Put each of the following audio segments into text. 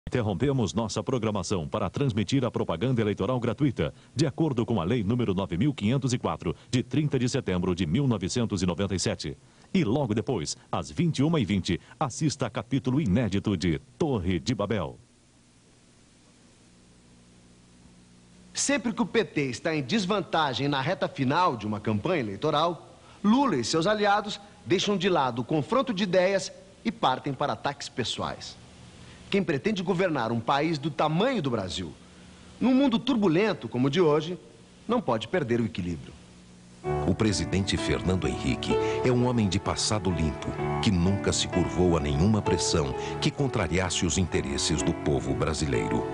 Interrompemos nossa programação para transmitir a propaganda eleitoral gratuita, de acordo com a Lei nº 9.504, de 30 de setembro de 1997. E logo depois, às 21h20, assista a capítulo inédito de Torre de Babel. Sempre que o PT está em desvantagem na reta final de uma campanha eleitoral, Lula e seus aliados deixam de lado o confronto de ideias e partem para ataques pessoais. Quem pretende governar um país do tamanho do Brasil, num mundo turbulento como o de hoje, não pode perder o equilíbrio. O presidente Fernando Henrique é um homem de passado limpo, que nunca se curvou a nenhuma pressão que contrariasse os interesses do povo brasileiro.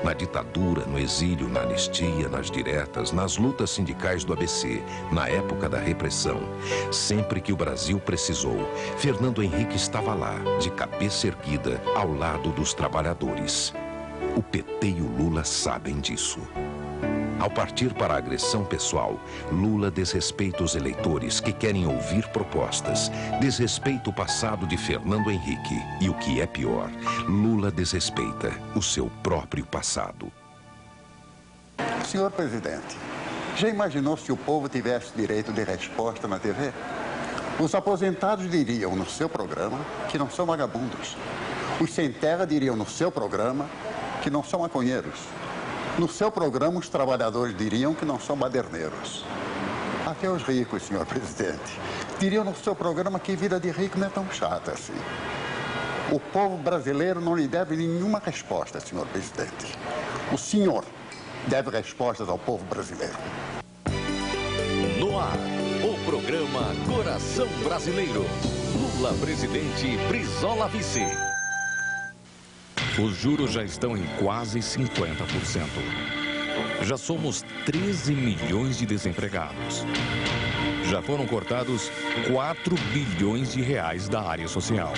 Na ditadura, no exílio, na anistia, nas diretas, nas lutas sindicais do ABC, na época da repressão, sempre que o Brasil precisou, Fernando Henrique estava lá, de cabeça erguida, ao lado dos trabalhadores. O PT e o Lula sabem disso. Ao partir para a agressão pessoal, Lula desrespeita os eleitores que querem ouvir propostas, desrespeita o passado de Fernando Henrique e, o que é pior, Lula desrespeita o seu próprio passado. Senhor presidente, já imaginou se o povo tivesse direito de resposta na TV? Os aposentados diriam no seu programa que não são vagabundos. Os sem terra diriam no seu programa que não são maconheiros. No seu programa, os trabalhadores diriam que não são baderneiros. Até os ricos, senhor presidente, diriam no seu programa que vida de rico não é tão chata assim. O povo brasileiro não lhe deve nenhuma resposta, senhor presidente. O senhor deve respostas ao povo brasileiro. No ar, o programa Coração Brasileiro. Lula presidente, Brizola vice. Os juros já estão em quase 50%. Já somos 13 milhões de desempregados. Já foram cortados 4 bilhões de reais da área social.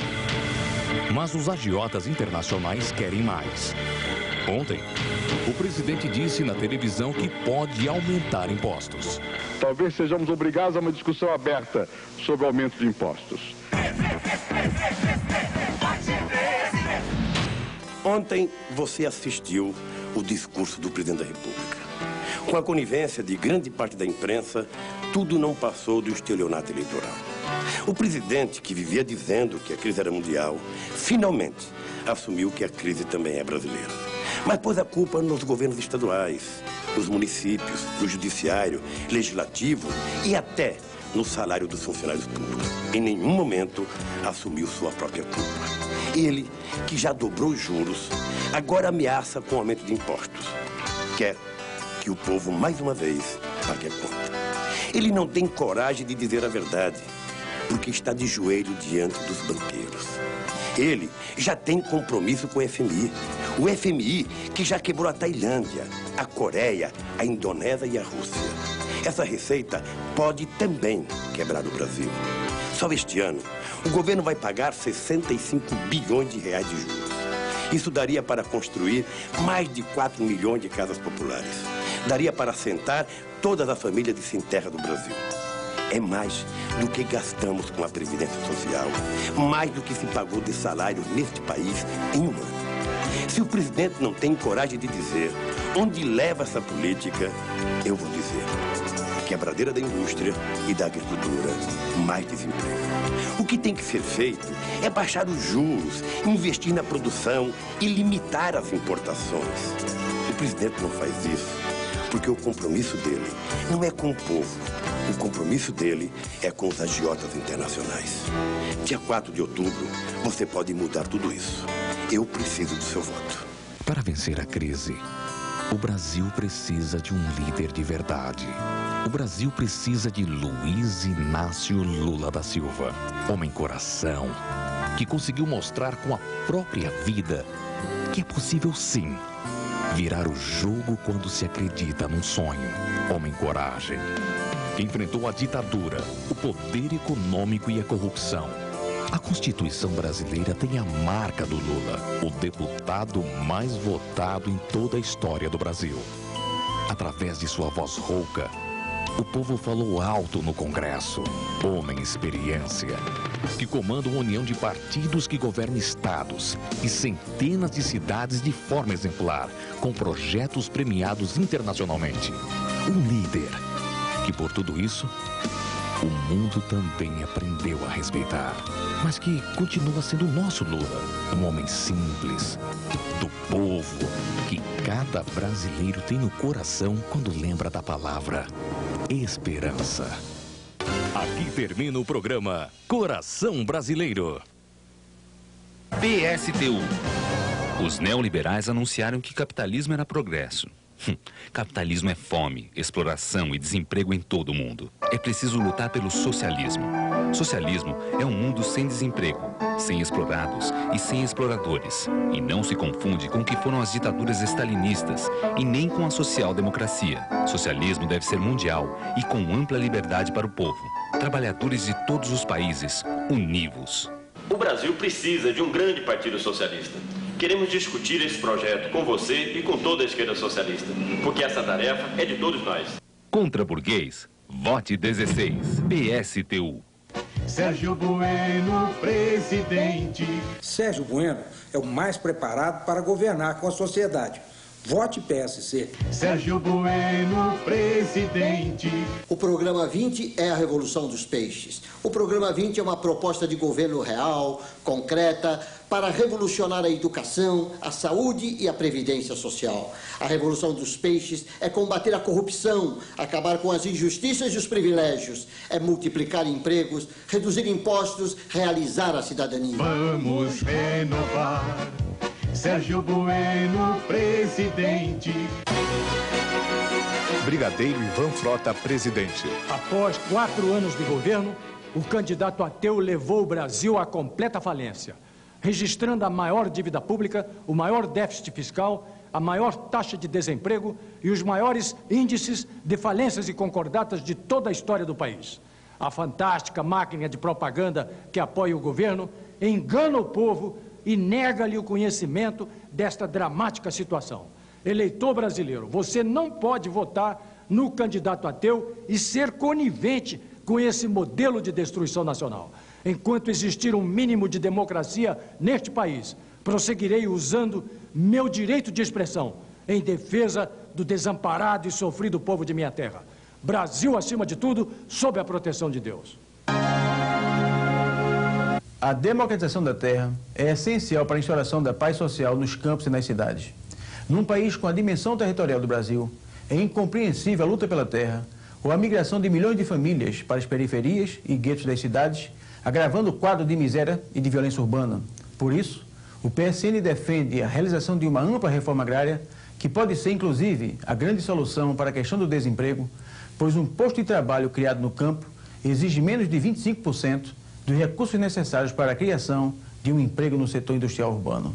Mas os agiotas internacionais querem mais. Ontem, o presidente disse na televisão que pode aumentar impostos. Talvez sejamos obrigados a uma discussão aberta sobre o aumento de impostos. Ontem você assistiu o discurso do presidente da República. Com a conivência de grande parte da imprensa, tudo não passou do estelionato eleitoral. O presidente, que vivia dizendo que a crise era mundial, finalmente assumiu que a crise também é brasileira. Mas pôs a culpa nos governos estaduais, nos municípios, no judiciário, legislativo e até no salário dos funcionários públicos. Em nenhum momento assumiu sua própria culpa. Ele, que já dobrou os juros, agora ameaça com aumento de impostos. Quer que o povo, mais uma vez, pague a conta. Ele não tem coragem de dizer a verdade, porque está de joelho diante dos banqueiros. Ele já tem compromisso com o FMI. O FMI que já quebrou a Tailândia, a Coreia, a Indonésia e a Rússia. Essa receita pode também quebrar o Brasil. Só este ano, o governo vai pagar 65 bilhões de reais de juros. Isso daria para construir mais de 4 milhões de casas populares. Daria para assentar todas as famílias de sem terra do Brasil. É mais do que gastamos com a Previdência Social, mais do que se pagou de salário neste país em um ano. Se o presidente não tem coragem de dizer onde leva essa política, eu vou dizer: quebradeira da indústria e da agricultura, mais desemprego. O que tem que ser feito é baixar os juros, investir na produção e limitar as importações. O presidente não faz isso porque o compromisso dele não é com o povo. O compromisso dele é com os agiotas internacionais. Dia 4 de outubro, você pode mudar tudo isso. Eu preciso do seu voto. Para vencer a crise, o Brasil precisa de um líder de verdade. O Brasil precisa de Luiz Inácio Lula da Silva. Homem coração, que conseguiu mostrar com a própria vida que é possível sim virar o jogo quando se acredita num sonho. Homem coragem. Enfrentou a ditadura, o poder econômico e a corrupção. A Constituição brasileira tem a marca do Lula, o deputado mais votado em toda a história do Brasil. Através de sua voz rouca, o povo falou alto no Congresso. Homem experiência. que comanda uma união de partidos que governa estados e centenas de cidades de forma exemplar, com projetos premiados internacionalmente. Um líder que, por tudo isso, o mundo também aprendeu a respeitar, mas que continua sendo o nosso Lula, um homem simples, do povo, que cada brasileiro tem no coração quando lembra da palavra esperança. Aqui termina o programa Coração Brasileiro. PSTU. Os neoliberais anunciaram que capitalismo era progresso. Capitalismo é fome, exploração e desemprego em todo o mundo. É preciso lutar pelo socialismo. Socialismo é um mundo sem desemprego, sem explorados e sem exploradores. E não se confunde com o que foram as ditaduras stalinistas e nem com a social-democracia. Socialismo deve ser mundial e com ampla liberdade para o povo. Trabalhadores de todos os países, univos. O Brasil precisa de um grande partido socialista. Queremos discutir esse projeto com você e com toda a esquerda socialista, porque essa tarefa é de todos nós. Contra burguês, vote 16, PSTU. Sérgio Bueno, presidente. Sérgio Bueno é o mais preparado para governar com a sociedade. Vote PSC. Sérgio Bueno, presidente. O Programa 20 é a revolução dos peixes. O Programa 20 é uma proposta de governo real, concreta, para revolucionar a educação, a saúde e a previdência social. A revolução dos peixes é combater a corrupção, acabar com as injustiças e os privilégios, é multiplicar empregos, reduzir impostos, realizar a cidadania. Vamos renovar. Sérgio Bueno, presidente. Brigadeiro Ivan Frota, presidente. Após 4 anos de governo, o candidato ateu levou o Brasil à completa falência, registrando a maior dívida pública, o maior déficit fiscal, a maior taxa de desemprego e os maiores índices de falências e concordatas de toda a história do país. A fantástica máquina de propaganda que apoia o governo engana o povo e nega-lhe o conhecimento desta dramática situação. Eleitor brasileiro, você não pode votar no candidato ateu e ser conivente com esse modelo de destruição nacional. Enquanto existir um mínimo de democracia neste país, prosseguirei usando meu direito de expressão em defesa do desamparado e sofrido povo de minha terra. Brasil, acima de tudo, sob a proteção de Deus. A democratização da terra é essencial para a instauração da paz social nos campos e nas cidades. Num país com a dimensão territorial do Brasil, é incompreensível a luta pela terra ou a migração de milhões de famílias para as periferias e guetos das cidades, agravando o quadro de miséria e de violência urbana. Por isso, o PSN defende a realização de uma ampla reforma agrária que pode ser, inclusive, a grande solução para a questão do desemprego, pois um posto de trabalho criado no campo exige menos de 25% dos recursos necessários para a criação de um emprego no setor industrial urbano.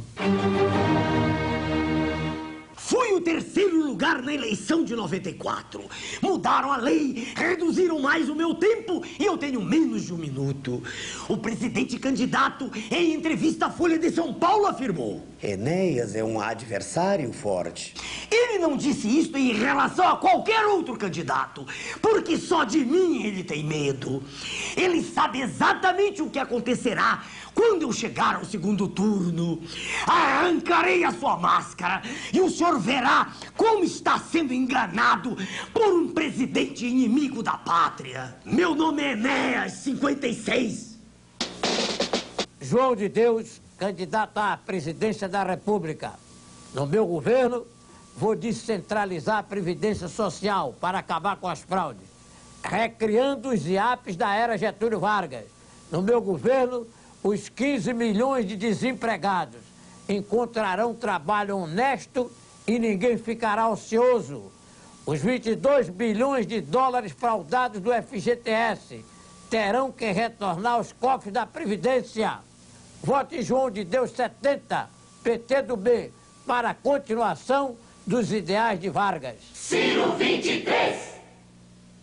Fui o terceiro lugar na eleição de 94. Mudaram a lei, reduziram mais o meu tempo e eu tenho menos de 1 minuto. O presidente candidato, em entrevista à Folha de São Paulo, afirmou: Enéas é um adversário forte. Ele não disse isso em relação a qualquer outro candidato, porque só de mim ele tem medo. Ele sabe exatamente o que acontecerá quando eu chegar ao segundo turno. Arrancarei a sua máscara e o senhor verá como está sendo enganado por um presidente inimigo da pátria. Meu nome é Enéas, 56. João de Deus, candidato à presidência da República. No meu governo, vou descentralizar a Previdência Social para acabar com as fraudes, recriando os IAPs da era Getúlio Vargas. No meu governo, os 15 milhões de desempregados encontrarão trabalho honesto e ninguém ficará ocioso. Os 22 bilhões de dólares fraudados do FGTS terão que retornar aos cofres da Previdência. Vote João de Deus 70, PT do B, para a continuação dos ideais de Vargas. Ciro 23.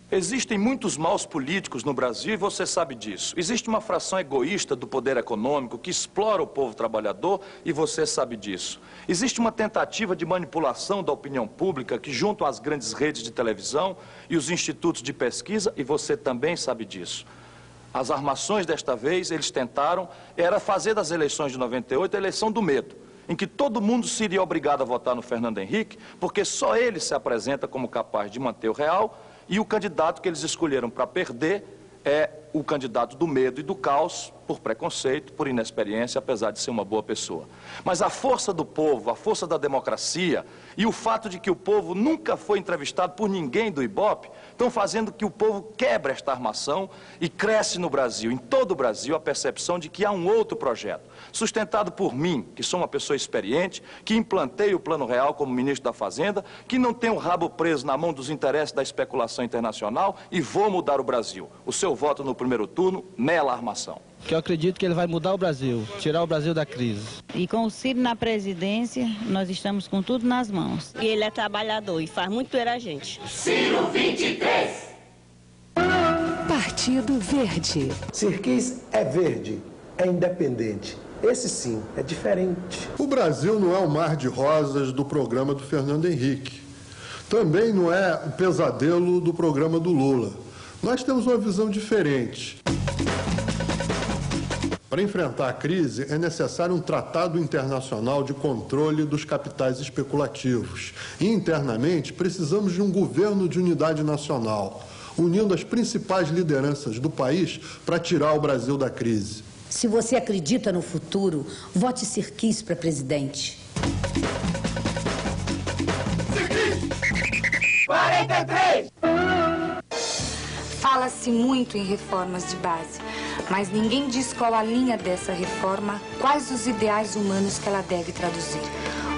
Existem muitos maus políticos no Brasil e você sabe disso. Existe uma fração egoísta do poder econômico que explora o povo trabalhador e você sabe disso. Existe uma tentativa de manipulação da opinião pública que junto às grandes redes de televisão e os institutos de pesquisa e você também sabe disso. As armações desta vez, eles tentaram, era fazer das eleições de 98 a eleição do medo, em que todo mundo seria obrigado a votar no Fernando Henrique, porque só ele se apresenta como capaz de manter o real, e o candidato que eles escolheram para perder é o candidato do medo e do caos, por preconceito, por inexperiência, apesar de ser uma boa pessoa. Mas a força do povo, a força da democracia e o fato de que o povo nunca foi entrevistado por ninguém do Ibope, estão fazendo que o povo quebre esta armação e cresce no Brasil, em todo o Brasil, a percepção de que há um outro projeto, sustentado por mim, que sou uma pessoa experiente, que implantei o Plano Real como ministro da Fazenda, que não tenho o rabo preso na mão dos interesses da especulação internacional e vou mudar o Brasil. O seu voto no primeiro turno, nela a armação. Que eu acredito que ele vai mudar o Brasil, tirar o Brasil da crise. E com o Ciro na presidência, nós estamos com tudo nas mãos. E ele é trabalhador e faz muito pela gente. Ciro 23. Partido Verde. Sirquis é verde, é independente. Esse sim, é diferente. O Brasil não é o mar de rosas do programa do Fernando Henrique. Também não é o pesadelo do programa do Lula. Nós temos uma visão diferente. Para enfrentar a crise, é necessário um tratado internacional de controle dos capitais especulativos. E, internamente, precisamos de um governo de unidade nacional, unindo as principais lideranças do país para tirar o Brasil da crise. Se você acredita no futuro, vote Sirquis para presidente. Sirquis! 43! Fala-se muito em reformas de base, mas ninguém diz qual a linha dessa reforma, quais os ideais humanos que ela deve traduzir.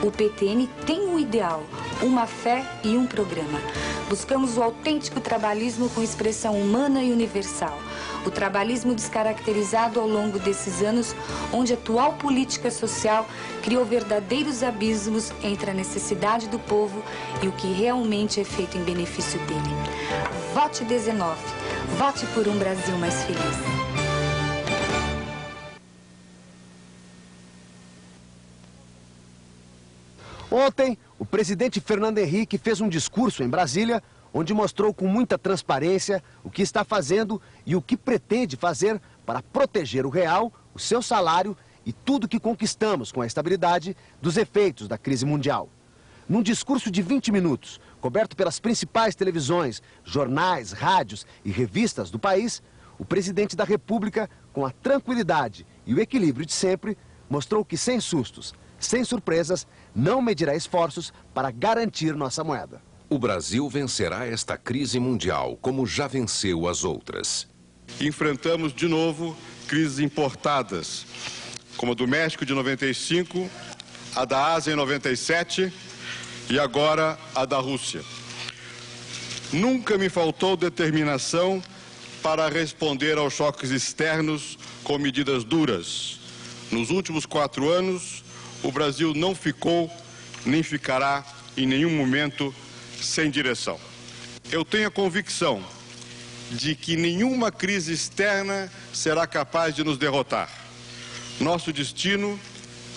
O PTN tem um ideal, uma fé e um programa. Buscamos o autêntico trabalhismo com expressão humana e universal. O trabalhismo descaracterizado ao longo desses anos, onde a atual política social criou verdadeiros abismos entre a necessidade do povo e o que realmente é feito em benefício dele. Vote 19. Vote por um Brasil mais feliz. Ontem, o presidente Fernando Henrique fez um discurso em Brasília, onde mostrou com muita transparência o que está fazendo e o que pretende fazer para proteger o real, o seu salário e tudo que conquistamos com a estabilidade dos efeitos da crise mundial. Num discurso de 20 minutos, coberto pelas principais televisões, jornais, rádios e revistas do país, o presidente da República, com a tranquilidade e o equilíbrio de sempre, mostrou que sem sustos, sem surpresas, não medirá esforços para garantir nossa moeda. O Brasil vencerá esta crise mundial como já venceu as outras. Enfrentamos de novo crises importadas, como a do México de 95, a da Ásia em 97 e agora a da Rússia. Nunca me faltou determinação para responder aos choques externos com medidas duras. Nos últimos 4 anos, o Brasil não ficou, nem ficará em nenhum momento sem direção. Eu tenho a convicção de que nenhuma crise externa será capaz de nos derrotar. Nosso destino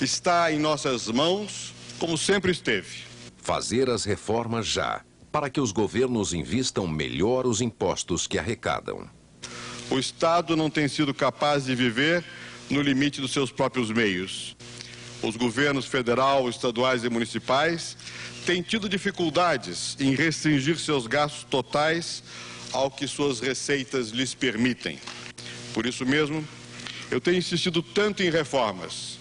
está em nossas mãos, como sempre esteve. Fazer as reformas já, para que os governos invistam melhor os impostos que arrecadam. O Estado não tem sido capaz de viver no limite dos seus próprios meios. Os governos federal, estaduais e municipais têm tido dificuldades em restringir seus gastos totais ao que suas receitas lhes permitem. Por isso mesmo, eu tenho insistido tanto em reformas.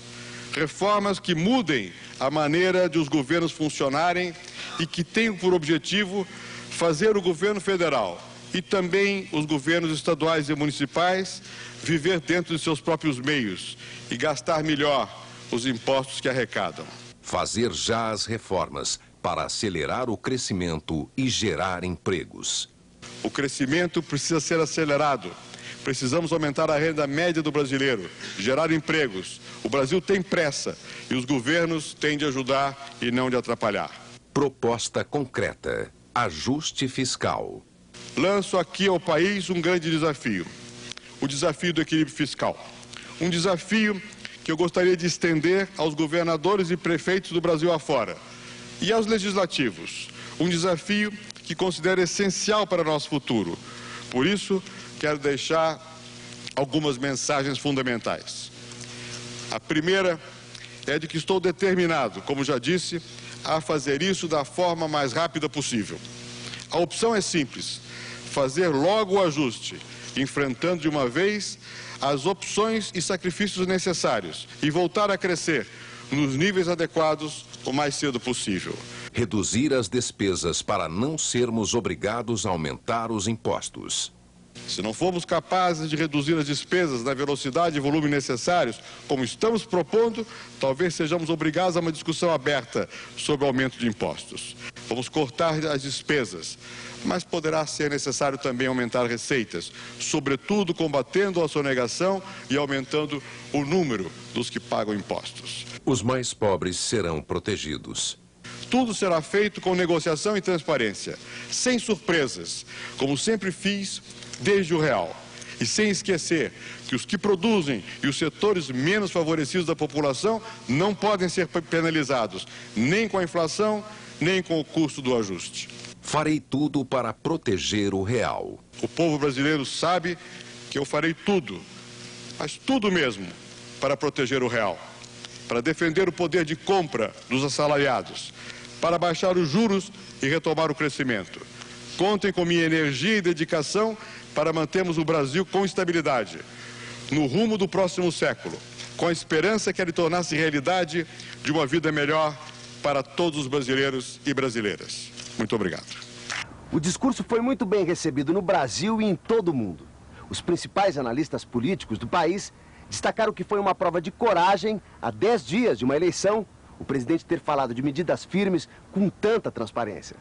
Reformas que mudem a maneira de os governos funcionarem e que tenham por objetivo fazer o governo federal e também os governos estaduais e municipais viver dentro de seus próprios meios e gastar melhor os impostos que arrecadam. Fazer já as reformas para acelerar o crescimento e gerar empregos. O crescimento precisa ser acelerado. Precisamos aumentar a renda média do brasileiro, gerar empregos. O Brasil tem pressa e os governos têm de ajudar e não de atrapalhar. Proposta concreta: ajuste fiscal. Lanço aqui ao país um grande desafio, o desafio do equilíbrio fiscal. Um desafio que eu gostaria de estender aos governadores e prefeitos do Brasil afora e aos legislativos. Um desafio que considero essencial para o nosso futuro. Por isso, quero deixar algumas mensagens fundamentais. A primeira é de que estou determinado, como já disse, a fazer isso da forma mais rápida possível. A opção é simples: fazer logo o ajuste, enfrentando de uma vez as opções e sacrifícios necessários e voltar a crescer nos níveis adequados o mais cedo possível. Reduzir as despesas para não sermos obrigados a aumentar os impostos. Se não formos capazes de reduzir as despesas na velocidade e volume necessários, como estamos propondo, talvez sejamos obrigados a uma discussão aberta sobre o aumento de impostos. Vamos cortar as despesas, mas poderá ser necessário também aumentar receitas, sobretudo combatendo a sonegação e aumentando o número dos que pagam impostos. Os mais pobres serão protegidos. Tudo será feito com negociação e transparência, sem surpresas, como sempre fiz desde o real. E sem esquecer que os que produzem e os setores menos favorecidos da população não podem ser penalizados, nem com a inflação, nem com o custo do ajuste. Farei tudo para proteger o real. O povo brasileiro sabe que eu farei tudo, mas tudo mesmo, para proteger o real, para defender o poder de compra dos assalariados, para baixar os juros e retomar o crescimento. Contem com minha energia e dedicação para mantermos o Brasil com estabilidade, no rumo do próximo século, com a esperança que ele tornasse realidade de uma vida melhor para todos os brasileiros e brasileiras. Muito obrigado. O discurso foi muito bem recebido no Brasil e em todo o mundo. Os principais analistas políticos do país destacaram que foi uma prova de coragem, a 10 dias de uma eleição, o presidente ter falado de medidas firmes com tanta transparência.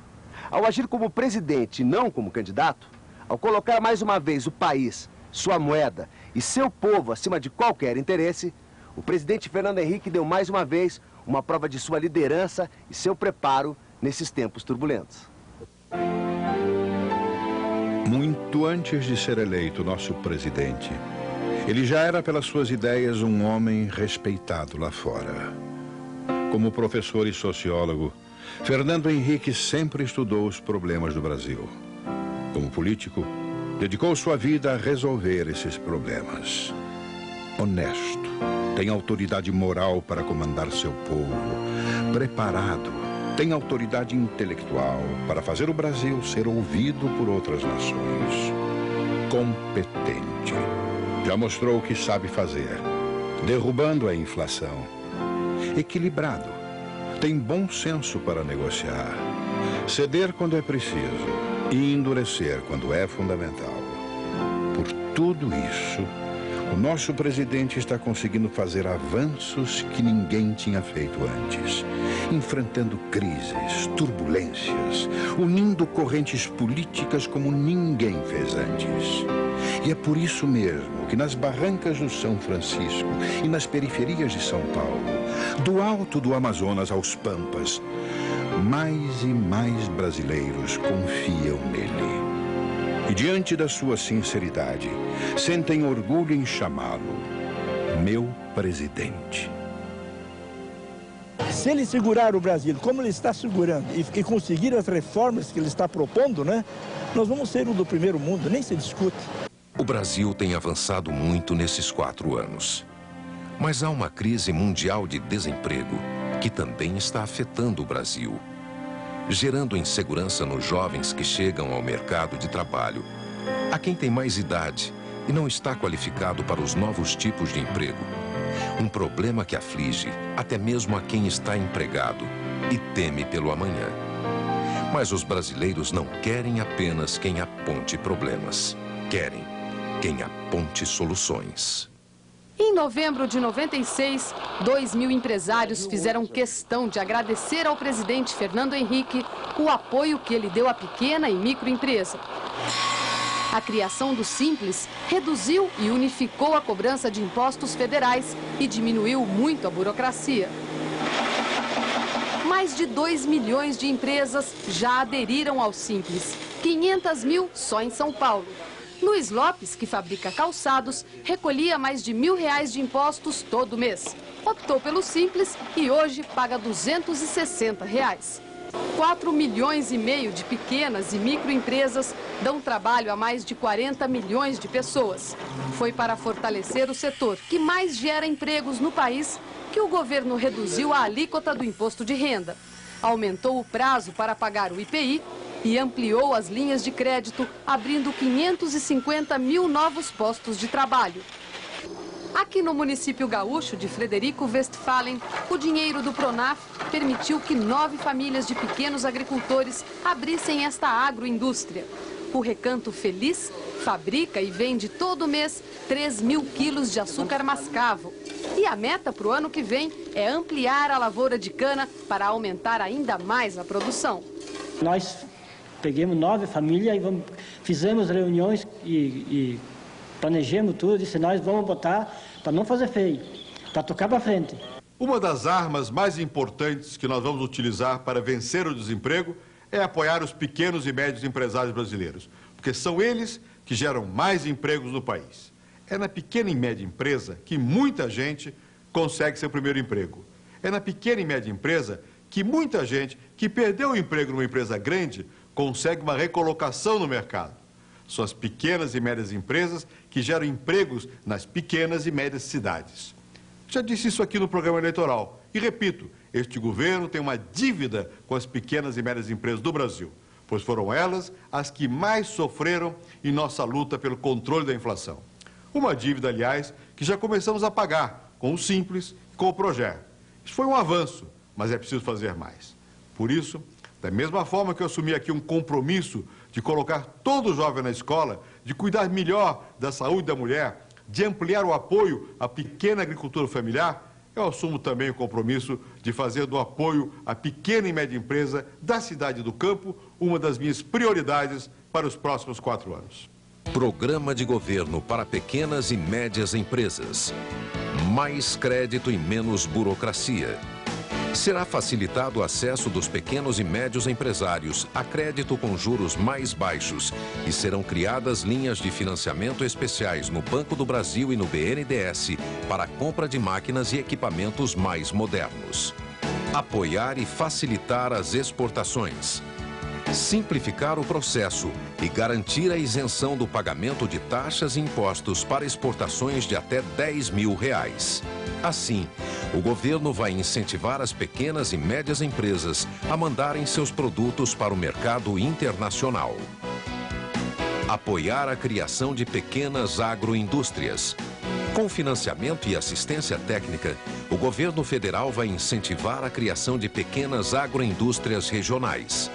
Ao agir como presidente e não como candidato, ao colocar mais uma vez o país, sua moeda e seu povo acima de qualquer interesse, o presidente Fernando Henrique deu mais uma vez uma prova de sua liderança e seu preparo nesses tempos turbulentos. Muito antes de ser eleito nosso presidente, ele já era, pelas suas ideias, um homem respeitado lá fora. Como professor e sociólogo, Fernando Henrique sempre estudou os problemas do Brasil. Como político, dedicou sua vida a resolver esses problemas. Honesto, tem autoridade moral para comandar seu povo. Preparado, tem autoridade intelectual para fazer o Brasil ser ouvido por outras nações. Competente, já mostrou o que sabe fazer, derrubando a inflação. Equilibrado, tem bom senso para negociar, ceder quando é preciso e endurecer quando é fundamental. Por tudo isso, o nosso presidente está conseguindo fazer avanços que ninguém tinha feito antes, enfrentando crises, turbulências, unindo correntes políticas como ninguém fez antes. E é por isso mesmo que nas barrancas do São Francisco e nas periferias de São Paulo, do alto do Amazonas aos Pampas, mais e mais brasileiros confiam nele. E diante da sua sinceridade, sentem orgulho em chamá-lo meu presidente. Se ele segurar o Brasil como ele está segurando e conseguir as reformas que ele está propondo, né, nós vamos ser um do primeiro mundo, nem se discute. O Brasil tem avançado muito nesses 4 anos. Mas há uma crise mundial de desemprego que também está afetando o Brasil, gerando insegurança nos jovens que chegam ao mercado de trabalho, a quem tem mais idade e não está qualificado para os novos tipos de emprego. Um problema que aflige até mesmo a quem está empregado e teme pelo amanhã. Mas os brasileiros não querem apenas quem aponte problemas. Querem quem aponte soluções. Em novembro de 96, 2.000 empresários fizeram questão de agradecer ao presidente Fernando Henrique o apoio que ele deu à pequena e microempresa. A criação do Simples reduziu e unificou a cobrança de impostos federais e diminuiu muito a burocracia. Mais de 2 milhões de empresas já aderiram ao Simples, 500 mil só em São Paulo. Luiz Lopes, que fabrica calçados, recolhia mais de R$1.000 de impostos todo mês. Optou pelo Simples e hoje paga R$260. 4,5 milhões de pequenas e microempresas dão trabalho a mais de 40 milhões de pessoas. Foi para fortalecer o setor que mais gera empregos no país que o governo reduziu a alíquota do imposto de renda, aumentou o prazo para pagar o IPI e ampliou as linhas de crédito, abrindo 550 mil novos postos de trabalho. Aqui no município gaúcho de Frederico Westphalen, o dinheiro do Pronaf permitiu que 9 famílias de pequenos agricultores abrissem esta agroindústria. O Recanto Feliz fabrica e vende todo mês 3.000 quilos de açúcar mascavo. E a meta para o ano que vem é ampliar a lavoura de cana para aumentar ainda mais a produção. Nós pegamos 9 famílias e fizemos reuniões e planejamos tudo, disse, nós vamos botar para não fazer feio, para tocar para frente. Uma das armas mais importantes que nós vamos utilizar para vencer o desemprego é apoiar os pequenos e médios empresários brasileiros, porque são eles que geram mais empregos no país. É na pequena e média empresa que muita gente consegue seu primeiro emprego. É na pequena e média empresa que muita gente que perdeu o emprego numa empresa grande consegue uma recolocação no mercado. São as pequenas e médias empresas que geram empregos nas pequenas e médias cidades. Já disse isso aqui no programa eleitoral. E repito, este governo tem uma dívida com as pequenas e médias empresas do Brasil, pois foram elas as que mais sofreram em nossa luta pelo controle da inflação. Uma dívida, aliás, que já começamos a pagar com o Simples e com o Proger. Isso foi um avanço, mas é preciso fazer mais. Por isso, da mesma forma que eu assumi aqui um compromisso de colocar todo jovem na escola, de cuidar melhor da saúde da mulher, de ampliar o apoio à pequena agricultura familiar, eu assumo também o compromisso de fazer do apoio à pequena e média empresa da cidade e do campo uma das minhas prioridades para os próximos 4 anos. Programa de Governo para Pequenas e Médias Empresas. Mais crédito e menos burocracia. Será facilitado o acesso dos pequenos e médios empresários a crédito com juros mais baixos e serão criadas linhas de financiamento especiais no Banco do Brasil e no BNDES para a compra de máquinas e equipamentos mais modernos. Apoiar e facilitar as exportações. Simplificar o processo e garantir a isenção do pagamento de taxas e impostos para exportações de até R$10 mil. Assim, o governo vai incentivar as pequenas e médias empresas a mandarem seus produtos para o mercado internacional. Apoiar a criação de pequenas agroindústrias. Com financiamento e assistência técnica, o governo federal vai incentivar a criação de pequenas agroindústrias regionais,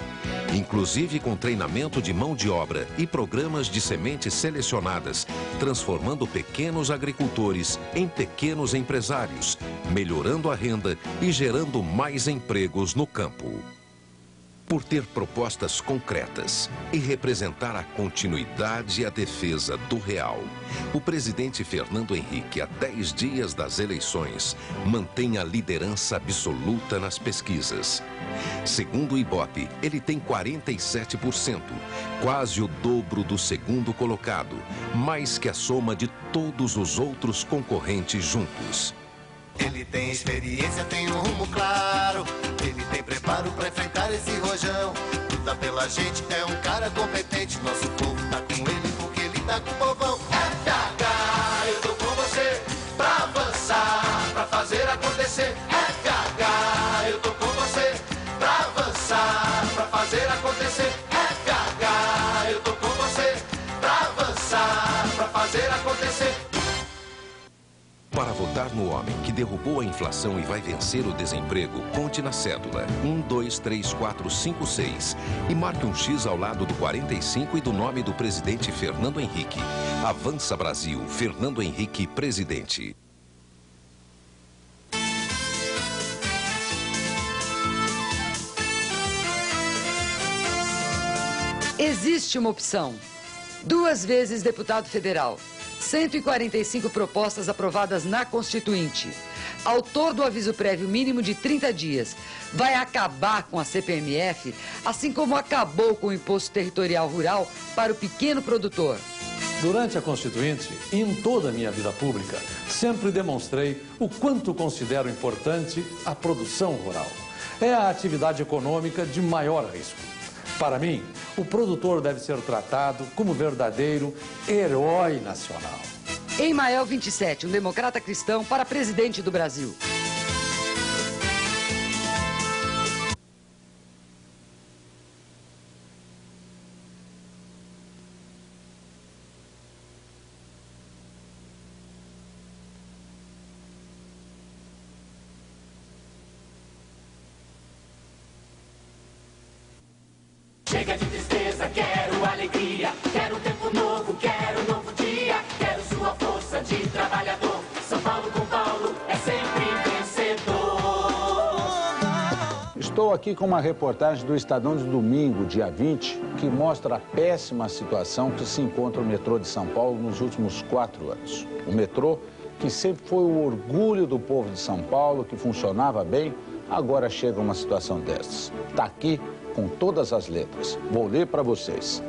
inclusive com treinamento de mão de obra e programas de sementes selecionadas, transformando pequenos agricultores em pequenos empresários, melhorando a renda e gerando mais empregos no campo. Por ter propostas concretas e representar a continuidade e a defesa do real, o presidente Fernando Henrique, há 10 dias das eleições, mantém a liderança absoluta nas pesquisas. Segundo o Ibope, ele tem 47%, quase o dobro do segundo colocado, mais que a soma de todos os outros concorrentes juntos. Ele tem experiência, tem um rumo claro. Ele tem preparo pra enfrentar esse rojão. Luta pela gente, é um cara competente. Nosso povo tá com ele porque ele tá com o povão. FH, eu tô com você pra avançar, pra fazer acontecer. FH, eu tô com você pra avançar, pra fazer acontecer. FH, eu tô com você pra avançar, pra fazer acontecer. Para votar no homem que derrubou a inflação e vai vencer o desemprego, conte na cédula 123456 e marque um X ao lado do 45 e do nome do presidente Fernando Henrique. Avança Brasil, Fernando Henrique, presidente. Existe uma opção. 2 vezes deputado federal. 145 propostas aprovadas na Constituinte. Autor do aviso prévio mínimo de 30 dias. Vai acabar com a CPMF, assim como acabou com o Imposto Territorial Rural para o pequeno produtor. Durante a Constituinte e em toda a minha vida pública, sempre demonstrei o quanto considero importante a produção rural. é a atividade econômica de maior risco. Para mim, o produtor deve ser tratado como verdadeiro herói nacional. Emael 27, um democrata cristão para presidente do Brasil. Chega de tristeza, quero alegria, quero tempo novo, quero um novo dia, quero sua força de trabalhador. São Paulo com Paulo é sempre vencedor. Estou aqui com uma reportagem do Estadão de domingo, dia 20, que mostra a péssima situação que se encontra o metrô de São Paulo nos últimos 4 anos. O metrô, que sempre foi o orgulho do povo de São Paulo, que funcionava bem, agora chega a uma situação dessas. Está aqui com todas as letras. Vou ler para vocês.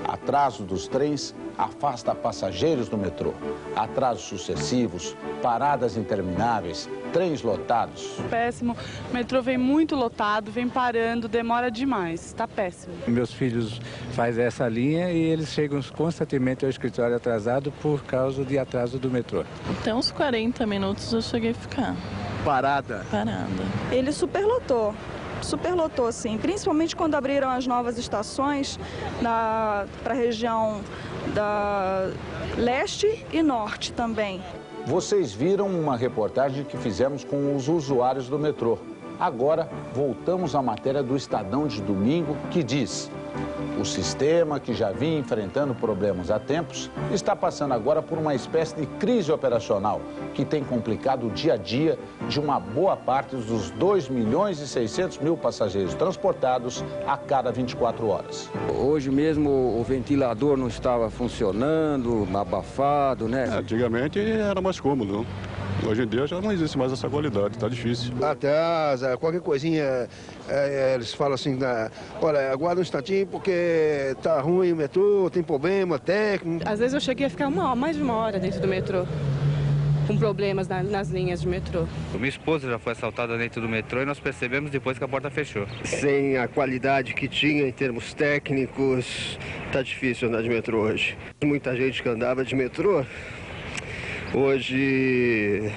Atraso dos trens afasta passageiros do metrô. Atrasos sucessivos, paradas intermináveis, trens lotados. Péssimo. O metrô vem muito lotado, vem parando, demora demais. Está péssimo. Meus filhos fazem essa linha e eles chegam constantemente ao escritório atrasado por causa de atraso do metrô. Até uns 40 minutos eu cheguei a ficar. Parada? Parada. Ele superlotou, sim, principalmente quando abriram as novas estações para a região da leste e norte também. Vocês viram uma reportagem que fizemos com os usuários do metrô. Agora, voltamos à matéria do Estadão de domingo, que diz: o sistema, que já vinha enfrentando problemas há tempos, está passando agora por uma espécie de crise operacional que tem complicado o dia a dia de uma boa parte dos 2.600.000 passageiros transportados a cada 24 horas. Hoje mesmo o ventilador não estava funcionando, abafado, né? Antigamente era mais cômodo. Hoje em dia já não existe mais essa qualidade, está difícil. Atrasa, qualquer coisinha, eles falam assim, olha, aguarda um instantinho porque tá ruim o metrô, tem problema técnico. Às vezes eu cheguei a ficar mais de 1 hora dentro do metrô, com problemas nas linhas de metrô. Minha esposa já foi assaltada dentro do metrô e nós percebemos depois que a porta fechou. Sem a qualidade que tinha em termos técnicos, tá difícil andar de metrô hoje. Muita gente que andava de metrô, hoje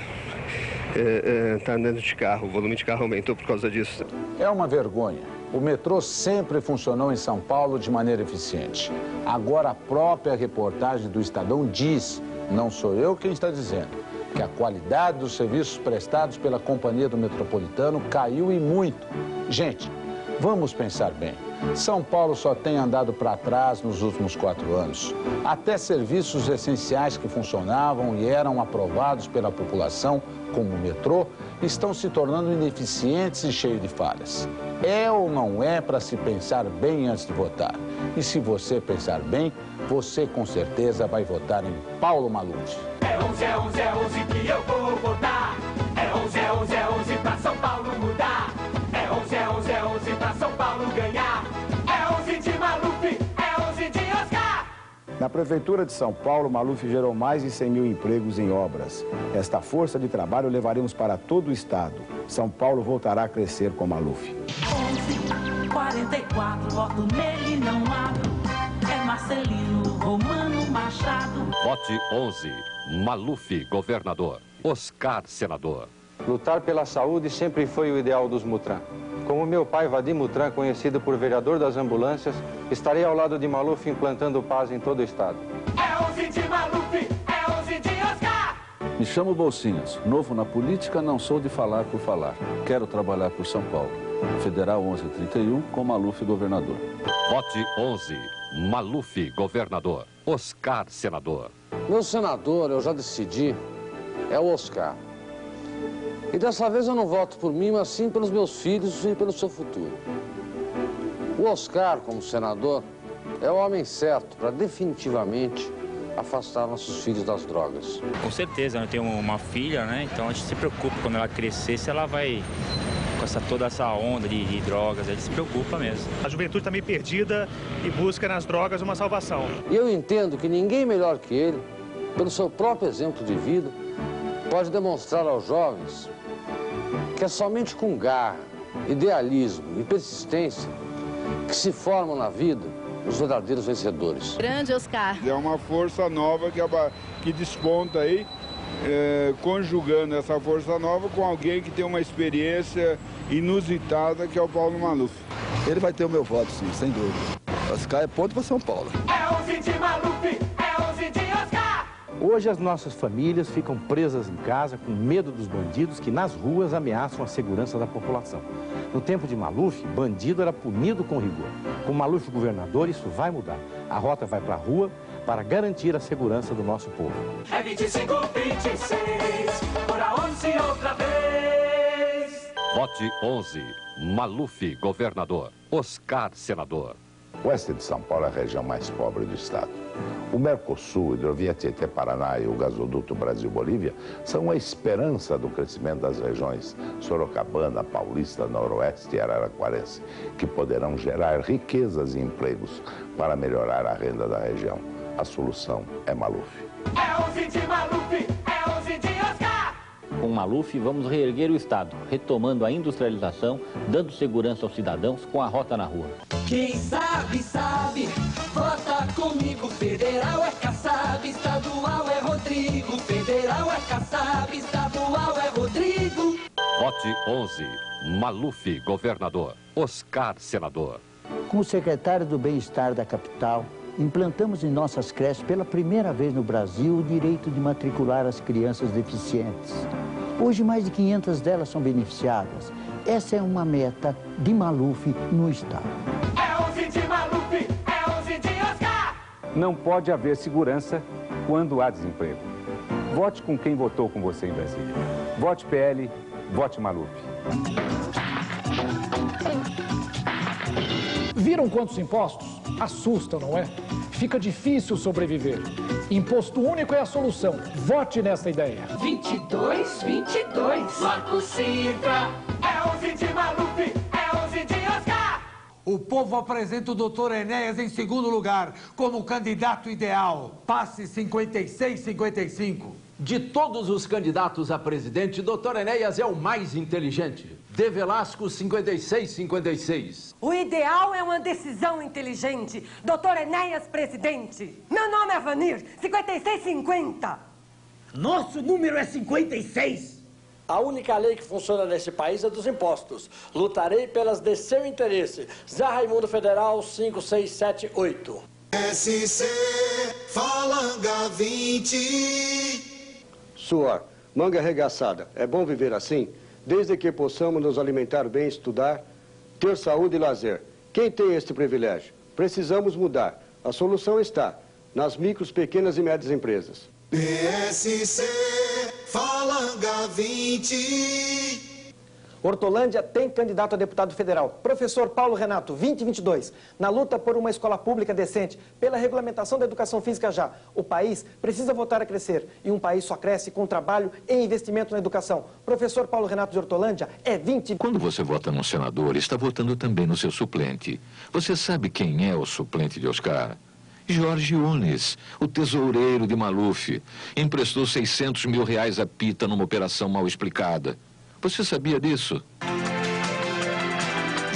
está andando de carro, o volume de carro aumentou por causa disso. É uma vergonha. O metrô sempre funcionou em São Paulo de maneira eficiente. Agora a própria reportagem do Estadão diz, não sou eu quem está dizendo, que a qualidade dos serviços prestados pela Companhia do Metropolitano caiu e muito. Gente, vamos pensar bem. São Paulo só tem andado para trás nos últimos 4 anos. Até serviços essenciais que funcionavam e eram aprovados pela população, como o metrô, estão se tornando ineficientes e cheios de falhas. É ou não é para se pensar bem antes de votar? E se você pensar bem, você com certeza vai votar em Paulo Maluf. É 11, é 11, é 11 que eu vou votar. É 11, é 11, é 11 pra São Paulo mudar. É 11, é 11, é 11 pra São Paulo ganhar. É 11 de Maluf, é 11 de Oscar. Na Prefeitura de São Paulo, Maluf gerou mais de 100 mil empregos em obras. Esta força de trabalho levaremos para todo o estado. São Paulo voltará a crescer com Maluf. 11, 44, voto nele, não abro. É Marcelino, Romano, Machado. Vote 11, Maluf, governador. Oscar, senador. Lutar pela saúde sempre foi o ideal dos Mutran. Como meu pai, Vadim Mutran, conhecido por vereador das ambulâncias, estarei ao lado de Maluf implantando paz em todo o estado. É 11 de Maluf, é 11 de Oscar. Me chamo Bolsinhas. Novo na política, não sou de falar por falar. Quero trabalhar por São Paulo. Federal 1131, com Maluf governador. Vote 11, Maluf, governador. Oscar, senador. Meu senador, eu já decidi, é o Oscar. E dessa vez eu não voto por mim, mas sim pelos meus filhos e pelo seu futuro. O Oscar, como senador, é o homem certo para definitivamente afastar nossos filhos das drogas. Com certeza, eu tenho uma filha, né? Então a gente se preocupa quando ela crescer, se ela vai com toda essa onda de drogas, a gente se preocupa mesmo. A juventude está meio perdida e busca nas drogas uma salvação. E eu entendo que ninguém melhor que ele, pelo seu próprio exemplo de vida, pode demonstrar aos jovens que é somente com garra, idealismo e persistência que se formam na vida os verdadeiros vencedores. Grande Oscar. É uma força nova que desponta aí, conjugando essa força nova com alguém que tem uma experiência inusitada, que é o Paulo Maluf. Ele vai ter o meu voto, sim, sem dúvida. Oscar é ponto para São Paulo. É 11 de Maluf, é 11 de Oscar. Hoje as nossas famílias ficam presas em casa com medo dos bandidos que nas ruas ameaçam a segurança da população. No tempo de Maluf, bandido era punido com rigor. Com Maluf governador, isso vai mudar. A rota vai para a rua para garantir a segurança do nosso povo. É 25, 26, por a 11 outra vez. Vote 11. Maluf, governador. Oscar, senador. O oeste de São Paulo é a região mais pobre do estado. O Mercosul, Hidrovia Tietê-Paraná e o gasoduto Brasil-Bolívia são a esperança do crescimento das regiões Sorocabana, Paulista, Noroeste e Araraquarense, que poderão gerar riquezas e empregos para melhorar a renda da região. A solução é Maluf. É 11 de Maluf, é 11 de Oscar. Com Maluf, vamos reerguer o Estado, retomando a industrialização, dando segurança aos cidadãos com a rota na rua. Quem sabe, sabe, vota comigo. Federal é Kassab, estadual é Rodrigo. Federal é Kassab, estadual é Rodrigo. Vote 11. Maluf, governador. Oscar, senador. Como secretário do Bem-Estar da capital, implantamos em nossas creches pela primeira vez no Brasil o direito de matricular as crianças deficientes. Hoje, mais de 500 delas são beneficiadas. Essa é uma meta de Maluf no estado. É 11 de Maluf, é 11 de Oscar. Não pode haver segurança quando há desemprego. Vote com quem votou com você em Brasília. Vote PL, vote Maluf. Viram quantos impostos? Assustam, não é? Fica difícil sobreviver. Imposto único é a solução. Vote nessa ideia. 22, 22. Marco Sintra. É 11 de Maluf, é 11 de Oscar. O povo apresenta o Dr. Enéas em segundo lugar, como candidato ideal. Passe 56-55. De todos os candidatos a presidente, Dr. Enéas é o mais inteligente. De Velasco, 56-56. O ideal é uma decisão inteligente. Dr. Enéas, presidente. Meu nome é Vanir, 56-50. Nosso número é 56. A única lei que funciona nesse país é dos impostos. Lutarei pelas de seu interesse. Zé Raimundo Federal, 5678. SC Falanga 20. Suor, manga arregaçada. É bom viver assim? Desde que possamos nos alimentar bem, estudar, ter saúde e lazer. Quem tem este privilégio? Precisamos mudar. A solução está nas micros, pequenas e médias empresas. PSC Falanga 20. Hortolândia tem candidato a deputado federal, professor Paulo Renato, 2022, na luta por uma escola pública decente, pela regulamentação da educação física já. O país precisa voltar a crescer, e um país só cresce com trabalho e investimento na educação. Professor Paulo Renato de Hortolândia é 20... Quando você vota num senador, está votando também no seu suplente. Você sabe quem é o suplente de Oscar? Jorge Unes, o tesoureiro de Maluf. Emprestou 600 mil reais a Pita numa operação mal explicada. Você sabia disso?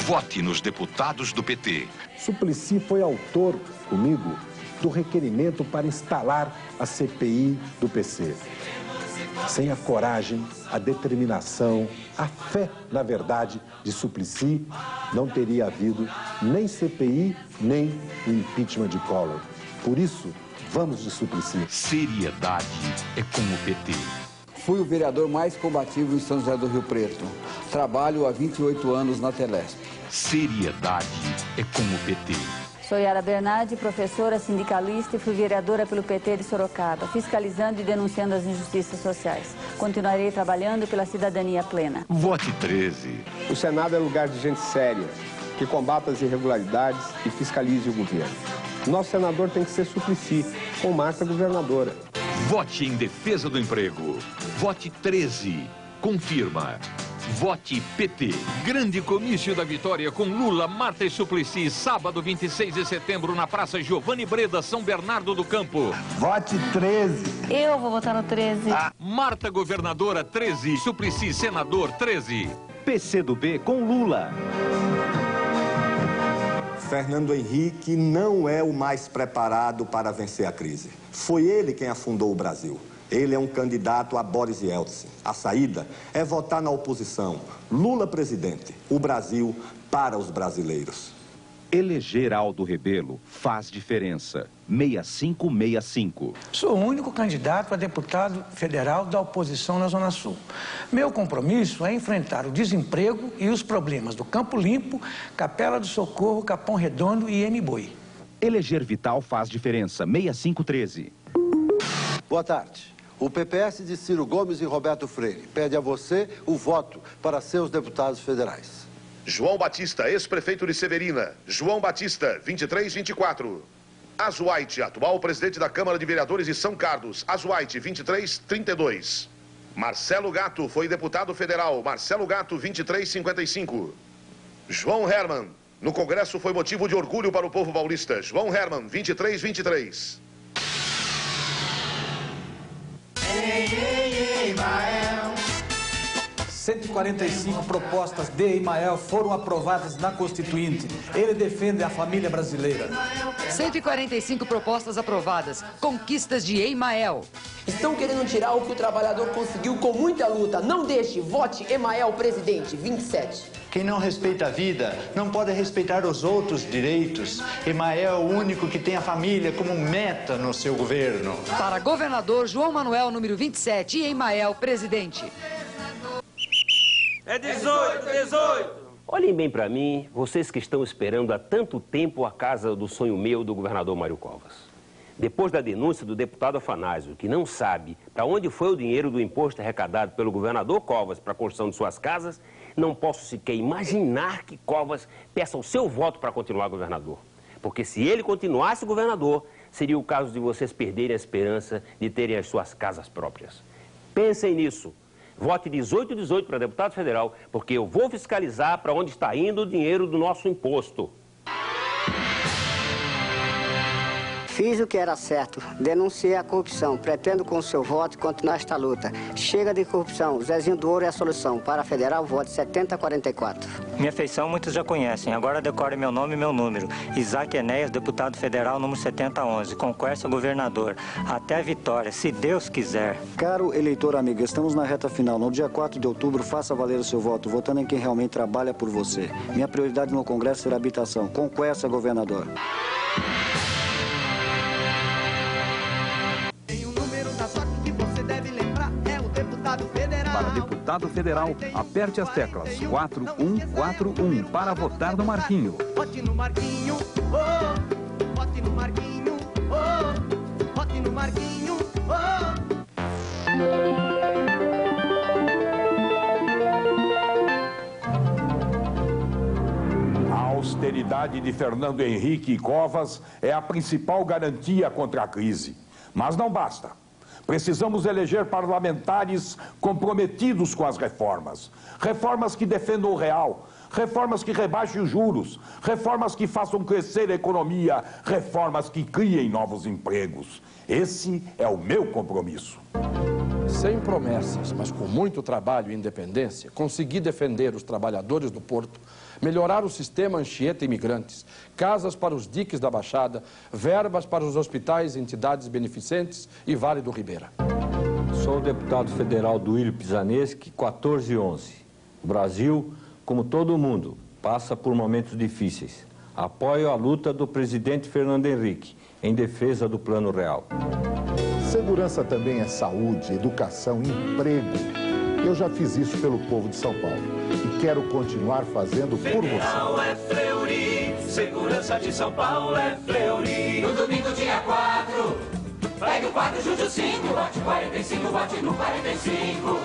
Vote nos deputados do PT. Suplicy foi autor, comigo, do requerimento para instalar a CPI do PC. Sem a coragem, a determinação, a fé, na verdade, de Suplicy, não teria havido nem CPI, nem impeachment de Collor. Por isso, vamos de Suplicy. Seriedade é com o PT. Fui o vereador mais combativo em São José do Rio Preto. Trabalho há 28 anos na Telesp. Seriedade é com o PT. Sou Yara Bernardi, professora, sindicalista e fui vereadora pelo PT de Sorocaba, fiscalizando e denunciando as injustiças sociais. Continuarei trabalhando pela cidadania plena. Vote 13. O Senado é lugar de gente séria, que combata as irregularidades e fiscalize o governo. Nosso senador tem que ser Suplicy, com marca governadora. Vote em defesa do emprego. Vote 13. Confirma. Vote PT. Grande comício da vitória com Lula, Marta e Suplicy, sábado 26 de setembro na Praça Giovanni Breda, São Bernardo do Campo. Vote 13. Eu vou votar no 13. Marta governadora 13, Suplicy senador 13. PCdoB com Lula. Fernando Henrique não é o mais preparado para vencer a crise. Foi ele quem afundou o Brasil. Ele é um candidato a Boris Yeltsin. A saída é votar na oposição. Lula presidente. O Brasil para os brasileiros. Eleger Aldo Rebelo faz diferença. 6565. Sou o único candidato a deputado federal da oposição na Zona Sul. Meu compromisso é enfrentar o desemprego e os problemas do Campo Limpo, Capela do Socorro, Capão Redondo e Mboi. Eleger Vital faz diferença. 6513. Boa tarde. O PPS de Ciro Gomes e Roberto Freire pede a você o voto para seus deputados federais. João Batista, ex-prefeito de Severina. João Batista, 2324. Azuaite, atual presidente da Câmara de Vereadores de São Carlos. Azuaite, 2332. Marcelo Gato, foi deputado federal. Marcelo Gato, 2355. João Herman, no Congresso foi motivo de orgulho para o povo paulista. João Herman, 2323. 145 propostas de Emael foram aprovadas na Constituinte. Ele defende a família brasileira. 145 propostas aprovadas. Conquistas de Emael. Estão querendo tirar o que o trabalhador conseguiu com muita luta. Não deixe, vote Emael presidente, 27. Quem não respeita a vida não pode respeitar os outros direitos. Emael é o único que tem a família como meta no seu governo. Para governador João Manuel, número 27, e Emael presidente. É 18, 18. Olhem bem para mim, vocês que estão esperando há tanto tempo a casa do sonho meu do governador Mário Covas. Depois da denúncia do deputado Afanásio, que não sabe para onde foi o dinheiro do imposto arrecadado pelo governador Covas para a construção de suas casas, não posso sequer imaginar que Covas peça o seu voto para continuar governador. Porque se ele continuasse governador, seria o caso de vocês perderem a esperança de terem as suas casas próprias. Pensem nisso. Vote 1818 para deputado federal, porque eu vou fiscalizar para onde está indo o dinheiro do nosso imposto. Fiz o que era certo, denunciei a corrupção, pretendo com o seu voto continuar esta luta. Chega de corrupção, Zezinho do Ouro é a solução. Para federal, vote 7044. Minha feição muitos já conhecem, agora decore meu nome e meu número. Isaac Enéas, deputado federal, número 7011, Conquesta governador. Até a vitória, se Deus quiser. Caro eleitor amigo, estamos na reta final. No dia 4 de outubro, faça valer o seu voto, votando em quem realmente trabalha por você. Minha prioridade no Congresso será a habitação. Conquesta governador. Para deputado federal, aperte as teclas 4141 para votar no Marquinho. Vote no Marquinho, oh! Vote no Marquinho, oh! Vote no Marquinho, oh! A austeridade de Fernando Henrique e Covas é a principal garantia contra a crise. Mas não basta. Precisamos eleger parlamentares comprometidos com as reformas. Reformas que defendam o real, reformas que rebaixem os juros, reformas que façam crescer a economia, reformas que criem novos empregos. Esse é o meu compromisso. Sem promessas, mas com muito trabalho e independência, consegui defender os trabalhadores do Porto, melhorar o sistema Anchieta Imigrantes, casas para os diques da Baixada, verbas para os hospitais e entidades beneficentes e Vale do Ribeira. Sou o deputado federal Duílio Pisaneschi, 1411. O Brasil, como todo mundo, passa por momentos difíceis. Apoio a luta do presidente Fernando Henrique em defesa do Plano Real. Segurança também é saúde, educação, emprego. Eu já fiz isso pelo povo de São Paulo e quero continuar fazendo por você. Federal é Fleury, segurança de São Paulo é Fleury. No domingo, dia 4, pegue o 4, junte o 5, vote 45, vote no 45.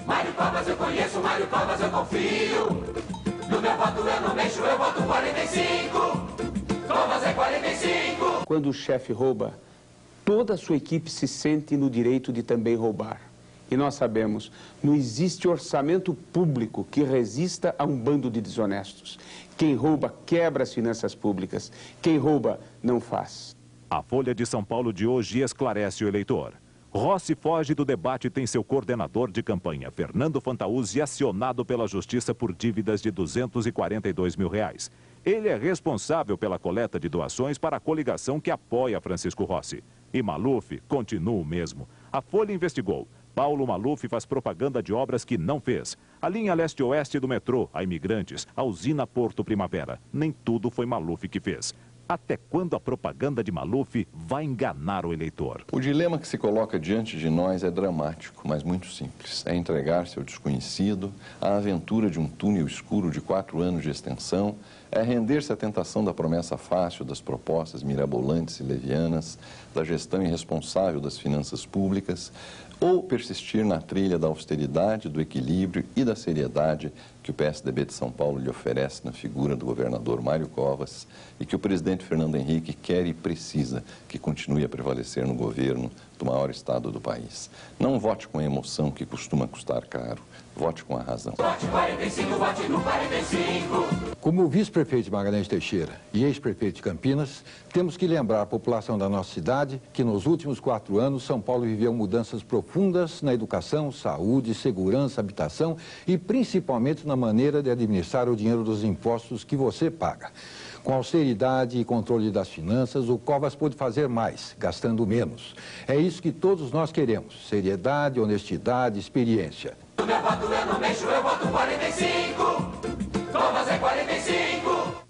Mário Covas eu conheço, Mário Covas eu confio. No meu voto eu não mexo, eu voto 45. Covas é 45. Quando o chefe rouba, toda a sua equipe se sente no direito de também roubar. E nós sabemos, não existe orçamento público que resista a um bando de desonestos. Quem rouba quebra as finanças públicas. Quem rouba não faz. A Folha de São Paulo de hoje esclarece o eleitor. Rossi foge do debate e tem seu coordenador de campanha, Fernando Fantauzzi, acionado pela Justiça por dívidas de R$242 mil. Ele é responsável pela coleta de doações para a coligação que apoia Francisco Rossi. E Maluf continua o mesmo. A Folha investigou. Paulo Maluf faz propaganda de obras que não fez. A linha leste-oeste do metrô, a Imigrantes, a usina Porto Primavera. Nem tudo foi Maluf que fez. Até quando a propaganda de Maluf vai enganar o eleitor? O dilema que se coloca diante de nós é dramático, mas muito simples. É entregar-se ao desconhecido, à aventura de um túnel escuro de 4 anos de extensão, é render-se à tentação da promessa fácil, das propostas mirabolantes e levianas, da gestão irresponsável das finanças públicas, ou persistir na trilha da austeridade, do equilíbrio e da seriedade que o PSDB de São Paulo lhe oferece na figura do governador Mário Covas e que o presidente Fernando Henrique quer e precisa que continue a prevalecer no governo do maior estado do país. Não vote com a emoção que costuma custar caro, vote com a razão. Vote 45, vote no 45. Como vice-prefeito de Magalhães Teixeira e ex-prefeito de Campinas, temos que lembrar a população da nossa cidade que nos últimos 4 anos São Paulo viveu mudanças profundas na educação, saúde, segurança, habitação e principalmente na maneira de administrar o dinheiro dos impostos que você paga. Com austeridade e controle das finanças, o Covas pôde fazer mais, gastando menos. É isso que todos nós queremos: seriedade, honestidade, experiência. O meu voto eu não mexo, eu voto 45. Covas é 45.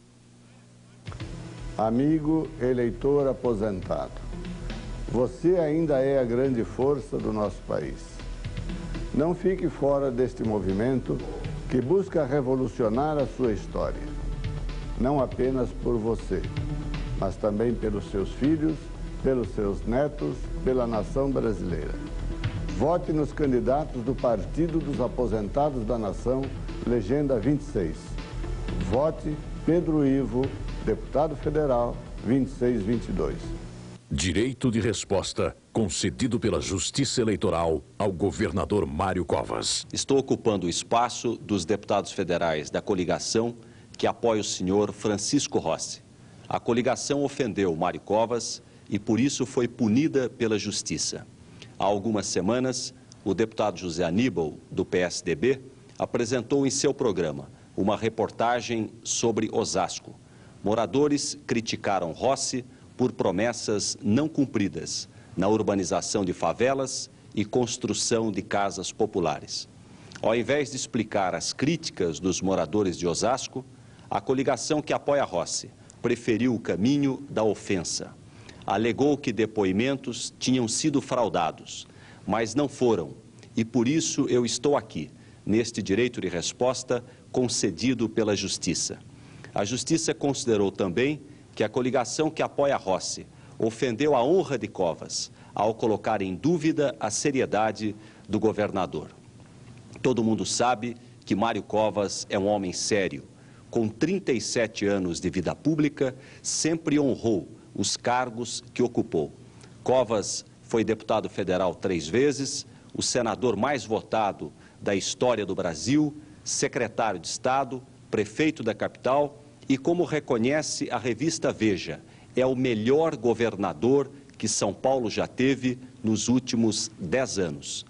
Amigo eleitor aposentado, você ainda é a grande força do nosso país. Não fique fora deste movimento que busca revolucionar a sua história. Não apenas por você, mas também pelos seus filhos, pelos seus netos, pela nação brasileira. Vote nos candidatos do Partido dos Aposentados da Nação, legenda 26. Vote Pedro Ivo, deputado federal, 2622. Direito de resposta concedido pela Justiça Eleitoral ao governador Mário Covas. Estou ocupando o espaço dos deputados federais da coligação que apoia o senhor Francisco Rossi. A coligação ofendeu Mário Covas e por isso foi punida pela Justiça. Há algumas semanas, o deputado José Aníbal, do PSDB, apresentou em seu programa uma reportagem sobre Osasco. Moradores criticaram Rossi por promessas não cumpridas na urbanização de favelas e construção de casas populares. Ao invés de explicar as críticas dos moradores de Osasco, a coligação que apoia Rossi preferiu o caminho da ofensa. Alegou que depoimentos tinham sido fraudados, mas não foram, e por isso eu estou aqui, neste direito de resposta concedido pela Justiça. A Justiça considerou também que a coligação que apoia Rossi ofendeu a honra de Covas ao colocar em dúvida a seriedade do governador. Todo mundo sabe que Mário Covas é um homem sério. Com 37 anos de vida pública, sempre honrou os cargos que ocupou. Covas foi deputado federal 3 vezes, o senador mais votado da história do Brasil, secretário de Estado, prefeito da capital e, como reconhece a revista Veja, é o melhor governador que São Paulo já teve nos últimos 10 anos.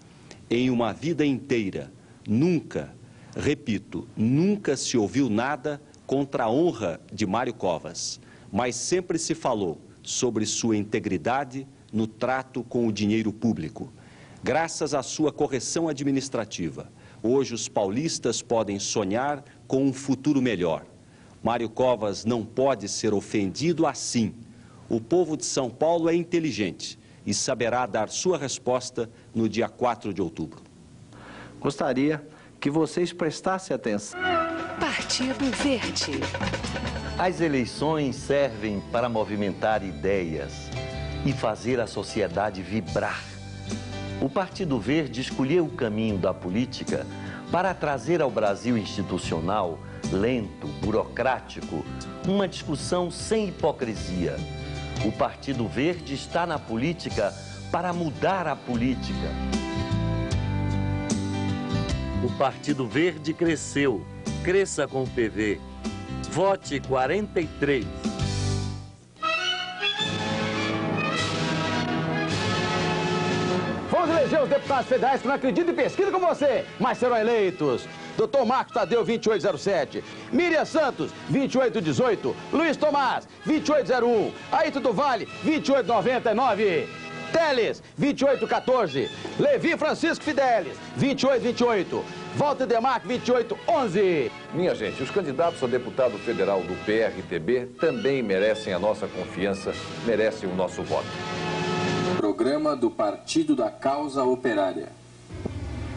Em uma vida inteira, nunca, repito, nunca se ouviu nada contra a honra de Mário Covas, mas sempre se falou sobre sua integridade no trato com o dinheiro público. Graças à sua correção administrativa, hoje os paulistas podem sonhar com um futuro melhor. Mário Covas não pode ser ofendido assim. O povo de São Paulo é inteligente e saberá dar sua resposta no dia 4 de outubro. Gostaria que vocês prestassem atenção. Partido Verde. As eleições servem para movimentar ideias e fazer a sociedade vibrar. O Partido Verde escolheu o caminho da política para trazer ao Brasil institucional, lento, burocrático, uma discussão sem hipocrisia. O Partido Verde está na política para mudar a política. O Partido Verde cresceu. Cresça com o PV. Vote 43. Vamos eleger os deputados federais que não acreditam em pesquisa com você, mas serão eleitos. Dr. Marcos Tadeu, 2807. Miriam Santos, 2818. Luiz Tomás, 2801. Aito do Vale, 2899. Teles, 2814. Levi Francisco Fidelis, 2828. Walter Demarque, 2811. Minha gente, os candidatos a deputado federal do PRTB também merecem a nossa confiança, merecem o nosso voto. Programa do Partido da Causa Operária.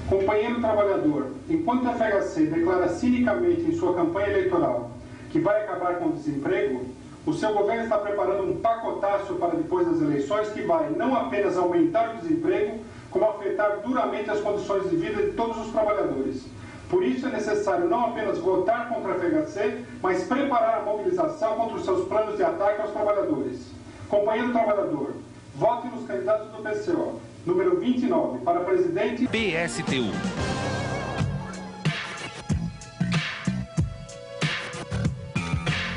Companheiro trabalhador, enquanto a FHC declara cinicamente em sua campanha eleitoral que vai acabar com o desemprego, o seu governo está preparando um pacotaço para depois das eleições que vai não apenas aumentar o desemprego, como afetar duramente as condições de vida de todos os trabalhadores. Por isso é necessário não apenas votar contra a FHC, mas preparar a mobilização contra os seus planos de ataque aos trabalhadores. Companheiro trabalhador, vote nos candidatos do PCO, número 29, para presidente... PSTU.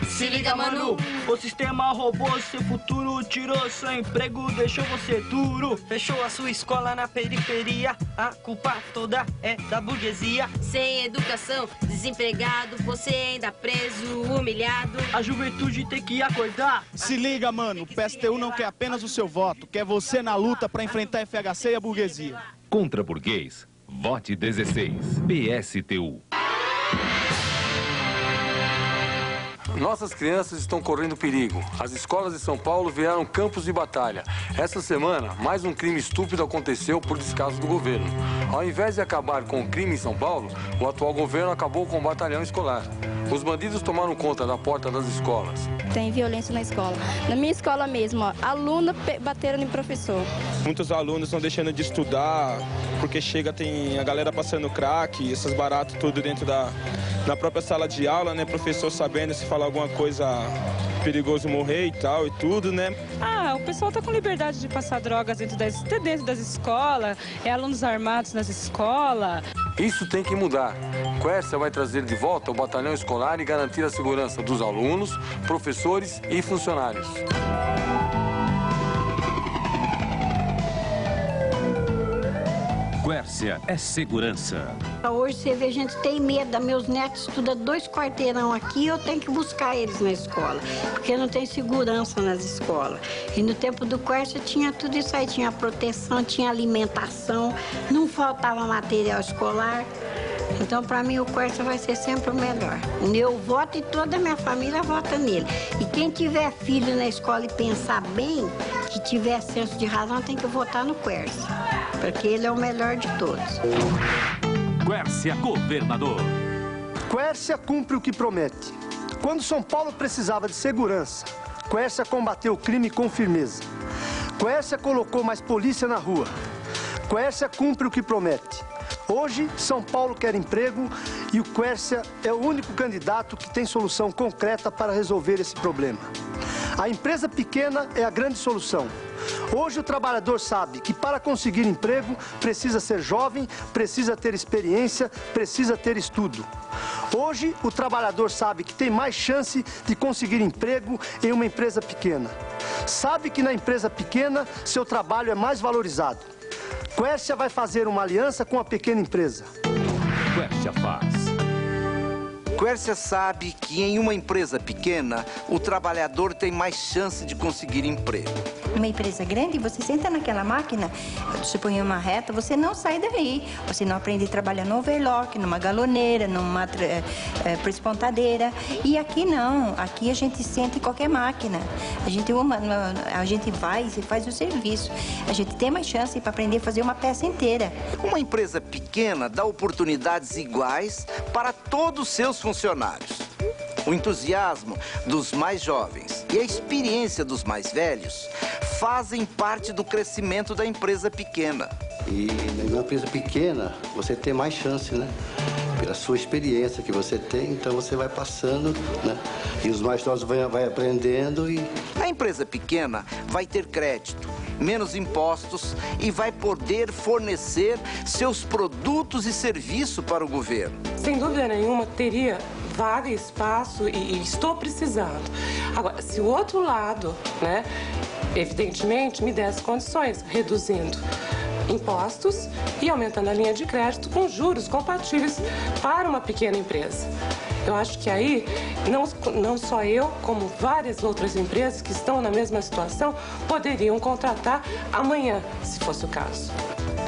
Se liga, mano, o sistema roubou seu futuro, tirou seu emprego, deixou você duro. Fechou a sua escola na periferia, a culpa toda é da burguesia. Sem educação, desempregado, você ainda preso, humilhado. A juventude tem que acordar. Se liga, mano, o PSTU não quer apenas o seu voto, quer você na luta para enfrentar a FHC e a burguesia. Contra burguês, vote 16, PSTU. Nossas crianças estão correndo perigo. As escolas de São Paulo viraram campos de batalha. Essa semana, mais um crime estúpido aconteceu por descaso do governo. Ao invés de acabar com o crime em São Paulo, o atual governo acabou com o batalhão escolar. Os bandidos tomaram conta da porta das escolas. Tem violência na escola. Na minha escola mesmo, ó, aluna bateram em professor. Muitos alunos estão deixando de estudar porque tem a galera passando crack, essas baratas tudo dentro da própria sala de aula, né? Professor sabendo se falar alguma coisa perigoso morrer e tal e tudo, né? O pessoal tá com liberdade de passar drogas dentro das escolas, alunos armados nas escolas. Isso tem que mudar. Quércia vai trazer de volta o batalhão escolar e garantir a segurança dos alunos, professores e funcionários. Quércia é segurança. Hoje você vê, a gente tem medo. Meus netos estudam 2 quarteirão aqui, eu tenho que buscar eles na escola, porque não tem segurança nas escolas. E no tempo do Quércia tinha tudo isso aí, tinha proteção, tinha alimentação, não faltava material escolar. Então, para mim, o Quércia vai ser sempre o melhor. Eu voto e toda a minha família vota nele. E quem tiver filho na escola e pensar bem, que tiver senso de razão, tem que votar no Quércia, porque ele é o melhor de todos. Quércia, governador. Quércia cumpre o que promete. Quando São Paulo precisava de segurança, Quércia combateu o crime com firmeza. Quércia colocou mais polícia na rua. Quércia cumpre o que promete. Hoje, São Paulo quer emprego e o Quércia é o único candidato que tem solução concreta para resolver esse problema. A empresa pequena é a grande solução. Hoje o trabalhador sabe que para conseguir emprego precisa ser jovem, precisa ter experiência, precisa ter estudo. Hoje o trabalhador sabe que tem mais chance de conseguir emprego em uma empresa pequena. Sabe que na empresa pequena seu trabalho é mais valorizado. Quércia vai fazer uma aliança com a pequena empresa. Quércia faz. Quércia sabe que em uma empresa pequena, o trabalhador tem mais chance de conseguir emprego. Uma empresa grande, você senta naquela máquina, você põe uma reta, você não sai daí. Você não aprende a trabalhar no overlock, numa galoneira, numa prespontadeira. E aqui não, aqui a gente senta em qualquer máquina. A gente vai e faz o serviço. A gente tem mais chance para aprender a fazer uma peça inteira. Uma empresa pequena dá oportunidades iguais para todos os seus funcionários. O entusiasmo dos mais jovens e a experiência dos mais velhos fazem parte do crescimento da empresa pequena. E na empresa pequena, você tem mais chance, né? Pela sua experiência que você tem, então você vai passando, né? E os mais novos vai aprendendo e... A empresa pequena vai ter crédito, menos impostos e vai poder fornecer seus produtos e serviços para o governo. Sem dúvida nenhuma, teria vaga, espaço e estou precisando. Agora, se o outro lado, né, evidentemente, me der as condições, reduzindo impostos e aumentando a linha de crédito com juros compatíveis para uma pequena empresa. Eu acho que aí, não só eu, como várias outras empresas que estão na mesma situação, poderiam contratar amanhã, se fosse o caso.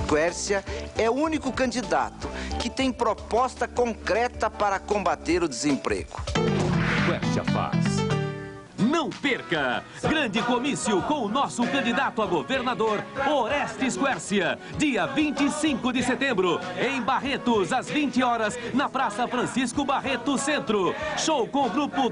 Quércia é o único candidato que tem proposta concreta para combater o desemprego. Quércia faz. Não perca! Grande comício com o nosso candidato a governador, Orestes Quércia, dia 25 de setembro, em Barretos, às 20 horas, na Praça Francisco Barreto Centro. Show com o grupo